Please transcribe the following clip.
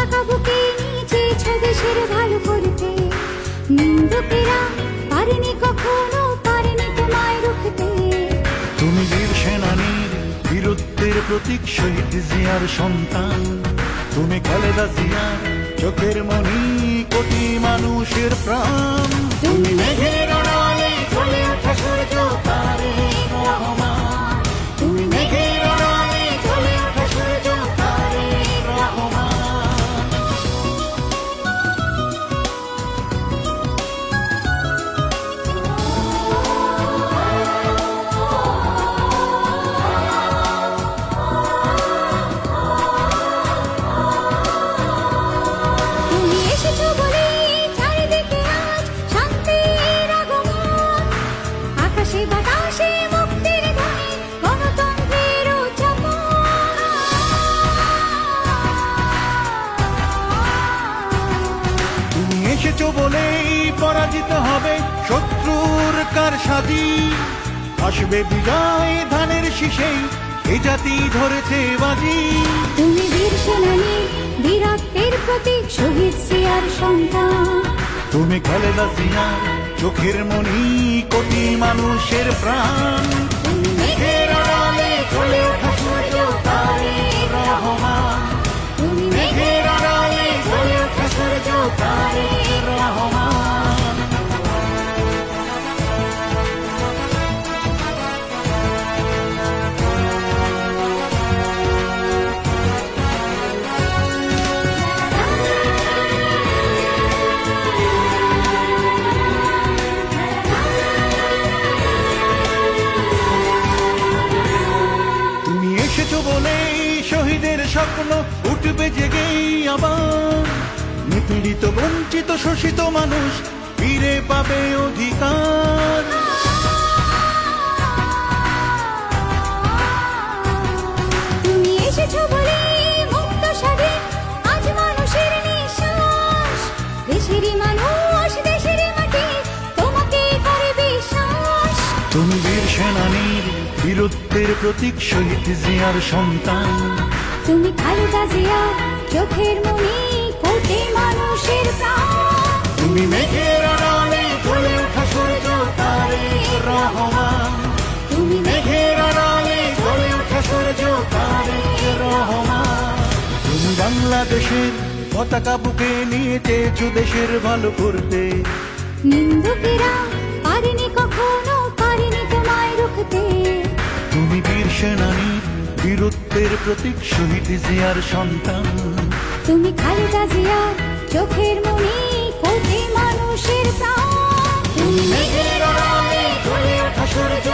পতাকা বুকে নিয়ে চেয়েছো দেশের ভালো করতে। নিন্দুকেরা পারেনি কখনো, পারেনি তোমায় রুখতে। তুমি বীর সেনানীর বীরত্বের প্রতীক, শহীদ জিয়ার সন্তান। তুমি খালেদা জিয়ার চোখের মনি, কোটি মানুষের প্রাণ। তুমি মেঘের আড়ালে জ্বলে ওঠা সূর্য তারেক রহমান। তুমি মেঘের আড়ালে জ্বলে ওঠা সূর্য তারেক রহমান। তুমি এসেছো বলে চারিদিকে আজ শান্তির আগমন। আকাশে বাতাসে মুক্তির ধ্বনি, গণতন্ত্রের উচ্চারণ। তুমি এসেছো বলেই পরাজিত হবে শত্রুর কারসাজি। আসবে বিজয় ধানের শীষেই, এ জাতি ধরেছে বাজি। তুমি বীর সেনানী, বীরত্বের প্রতীক, শহীদ জিয়ার সন্তান। তুমি খালেদা জিয়া চোখের মনি, কোটি মানুষের প্রাণ। তুমি মেঘের আড়ালে জ্বলে ওঠা সূর্য তারেক রহমান। তুমি মেঘের আড়ালে জ্বলে ওঠা সূর্য তারেক রহমান। তুমি এসেছো বলেই শহীদের স্বপ্ন উঠবে জেগেই আবার। নিপীড়িত বঞ্চিত শোষিত মানুষ ফিরে পাবে অধিকার। তুমি এসেছো বলে মুক্ত স্বাধীন আজ মানুষের নিঃশ্বাস। দেশেরই মানুষ, দেশেরই মাটি, তোমাকে করে বিশ্বাস। তুমি বীর সেনানীর বীরত্বের প্রতীক, শহীদ জিয়ার সন্তান। তুমি খালেদা জিয়া চোখের মনি, কোটি মানুষের প্রাণ। তুমি মেঘের আড়ালে জ্বলে ওঠা সূর্য তারেক রহমান। তুমি মেঘের আড়ালে জ্বলে ওঠা সূর্য তারেক রহমান। তুমি বাংলাদেশের পতাকা বুকে নিয়ে চেয়েছো দেশের ভালো করতে। নিন্দুকেরা পারেনি কখনো, পারেনি তোমায় রুখতে। তুমি বীর সেনানীর বীরত্বের প্রতীক, শহীদ জিয়ার সন্তান। তুমি খালেদা জিয়া চোখের মনি, কোটি মানুষের প্রাণ। তুমি মেঘের আড়ালে জ্বলে ওঠা সূর্য